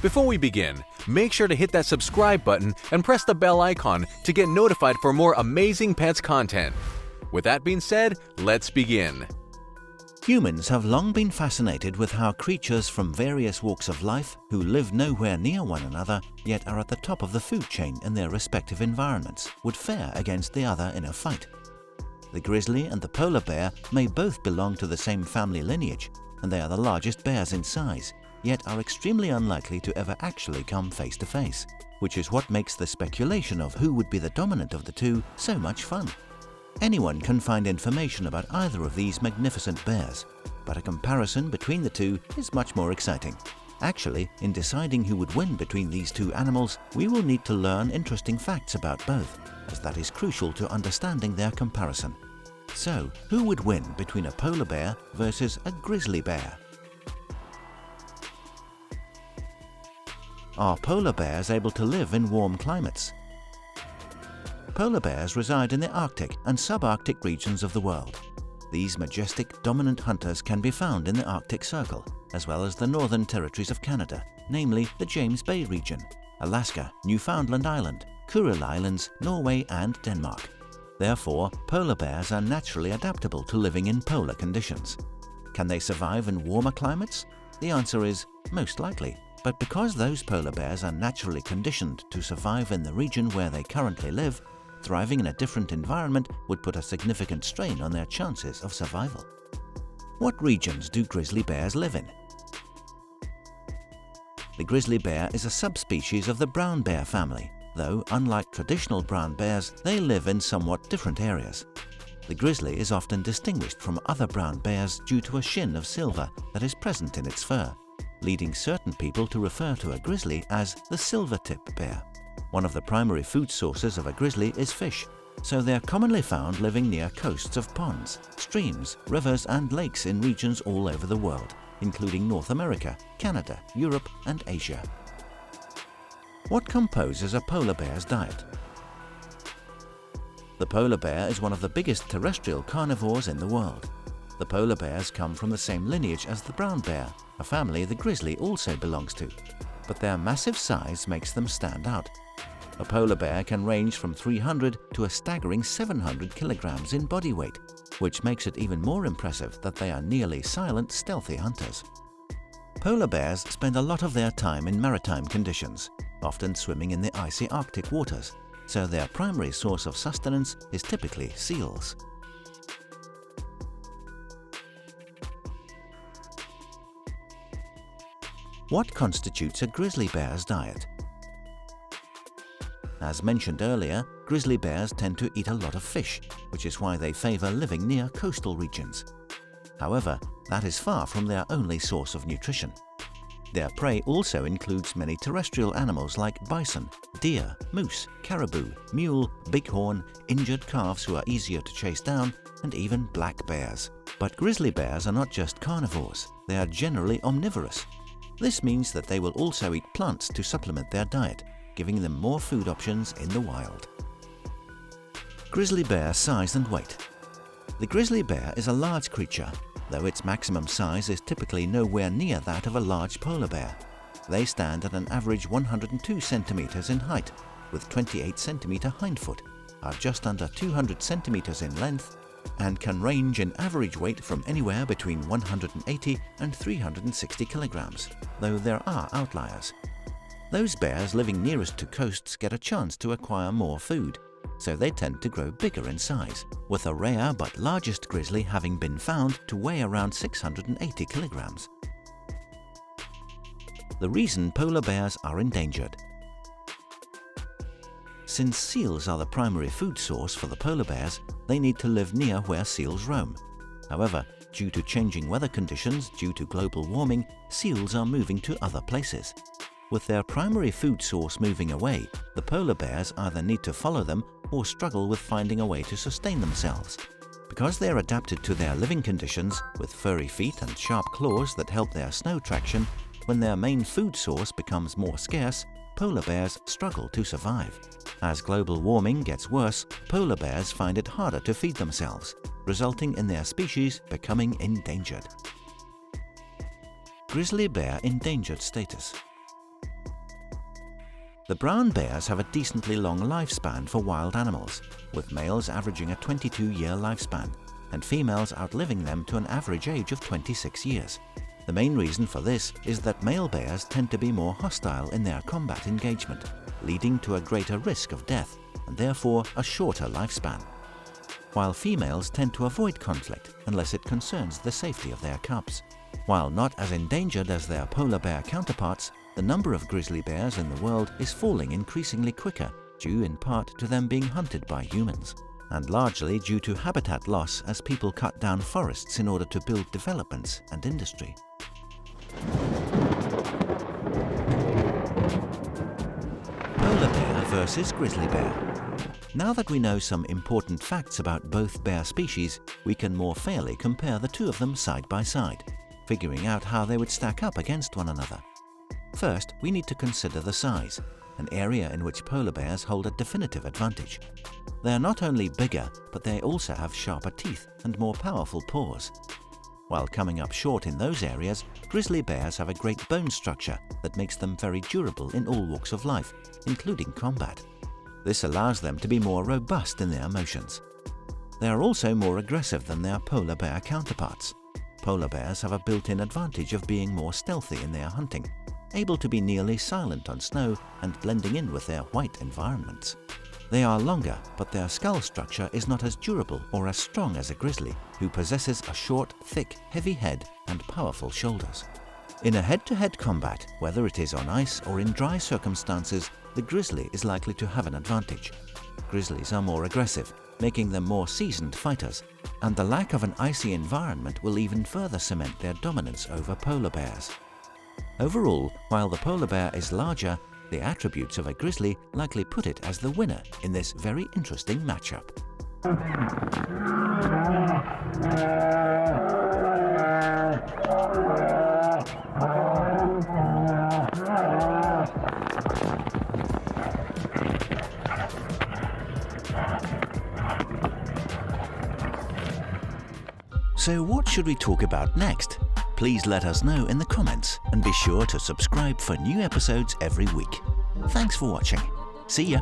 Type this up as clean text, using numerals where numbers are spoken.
Before we begin, make sure to hit that subscribe button and press the bell icon to get notified for more amazing pets content. With that being said, let's begin. Humans have long been fascinated with how creatures from various walks of life who live nowhere near one another yet are at the top of the food chain in their respective environments would fare against the other in a fight. The grizzly and the polar bear may both belong to the same family lineage, and they are the largest bears in size, yet are extremely unlikely to ever actually come face to face, which is what makes the speculation of who would be the dominant of the two so much fun. Anyone can find information about either of these magnificent bears, but a comparison between the two is much more exciting. Actually, in deciding who would win between these two animals, we will need to learn interesting facts about both, as that is crucial to understanding their comparison. So, who would win between a polar bear versus a grizzly bear? Are polar bears able to live in warm climates? Polar bears reside in the Arctic and subarctic regions of the world. These majestic, dominant hunters can be found in the Arctic Circle, as well as the northern territories of Canada, namely the James Bay region, Alaska, Newfoundland Island, Kuril Islands, Norway and Denmark. Therefore, polar bears are naturally adaptable to living in polar conditions. Can they survive in warmer climates? The answer is most likely. But because those polar bears are naturally conditioned to survive in the region where they currently live, thriving in a different environment would put a significant strain on their chances of survival. What regions do grizzly bears live in? The grizzly bear is a subspecies of the brown bear family, though unlike traditional brown bears, they live in somewhat different areas. The grizzly is often distinguished from other brown bears due to a sheen of silver that is present in its fur, leading certain people to refer to a grizzly as the silver-tip bear. One of the primary food sources of a grizzly is fish, so they are commonly found living near coasts of ponds, streams, rivers and lakes in regions all over the world, including North America, Canada, Europe and Asia. What composes a polar bear's diet? The polar bear is one of the biggest terrestrial carnivores in the world. The polar bears come from the same lineage as the brown bear, a family the grizzly also belongs to, but their massive size makes them stand out. A polar bear can range from 300 to a staggering 700 kilograms in body weight, which makes it even more impressive that they are nearly silent, stealthy hunters. Polar bears spend a lot of their time in maritime conditions, often swimming in the icy Arctic waters, so their primary source of sustenance is typically seals. What constitutes a grizzly bear's diet? As mentioned earlier, grizzly bears tend to eat a lot of fish, which is why they favor living near coastal regions. However, that is far from their only source of nutrition. Their prey also includes many terrestrial animals like bison, deer, moose, caribou, mule, bighorn, injured calves who are easier to chase down, and even black bears. But grizzly bears are not just carnivores, they are generally omnivorous. This means that they will also eat plants to supplement their diet, giving them more food options in the wild. Grizzly bear size and weight. The grizzly bear is a large creature, though its maximum size is typically nowhere near that of a large polar bear. They stand at an average 102 centimeters in height, with 28 centimeter hindfoot, are just under 200 centimeters in length, and can range in average weight from anywhere between 180 and 360 kilograms, though there are outliers. Those bears living nearest to coasts get a chance to acquire more food, so they tend to grow bigger in size, with a rare but largest grizzly having been found to weigh around 680 kilograms. The reason polar bears are endangered. Since seals are the primary food source for the polar bears, they need to live near where seals roam. However, due to changing weather conditions due to global warming, seals are moving to other places. With their primary food source moving away, the polar bears either need to follow them or struggle with finding a way to sustain themselves. Because they are adapted to their living conditions, with furry feet and sharp claws that help their snow traction, when their main food source becomes more scarce, polar bears struggle to survive. As global warming gets worse, polar bears find it harder to feed themselves, resulting in their species becoming endangered. Grizzly bear endangered status. The brown bears have a decently long lifespan for wild animals, with males averaging a 22-year lifespan and females outliving them to an average age of 26 years. The main reason for this is that male bears tend to be more hostile in their combat engagement, leading to a greater risk of death and therefore a shorter lifespan, while females tend to avoid conflict unless it concerns the safety of their cubs. While not as endangered as their polar bear counterparts, the number of grizzly bears in the world is falling increasingly quicker, due in part to them being hunted by humans, and largely due to habitat loss as people cut down forests in order to build developments and industry. Polar bear versus grizzly bear. Now that we know some important facts about both bear species, we can more fairly compare the two of them side by side, figuring out how they would stack up against one another. First, we need to consider the size, an area in which polar bears hold a definitive advantage. They are not only bigger, but they also have sharper teeth and more powerful paws. While coming up short in those areas, grizzly bears have a great bone structure that makes them very durable in all walks of life, including combat. This allows them to be more robust in their motions. They are also more aggressive than their polar bear counterparts. Polar bears have a built-in advantage of being more stealthy in their hunting, able to be nearly silent on snow and blending in with their white environments. They are longer, but their skull structure is not as durable or as strong as a grizzly, who possesses a short, thick, heavy head and powerful shoulders. In a head-to-head combat, whether it is on ice or in dry circumstances, the grizzly is likely to have an advantage. Grizzlies are more aggressive, making them more seasoned fighters, and the lack of an icy environment will even further cement their dominance over polar bears. Overall, while the polar bear is larger, the attributes of a grizzly likely put it as the winner in this very interesting matchup. So what should we talk about next? Please let us know in the comments and be sure to subscribe for new episodes every week. Thanks for watching. See ya!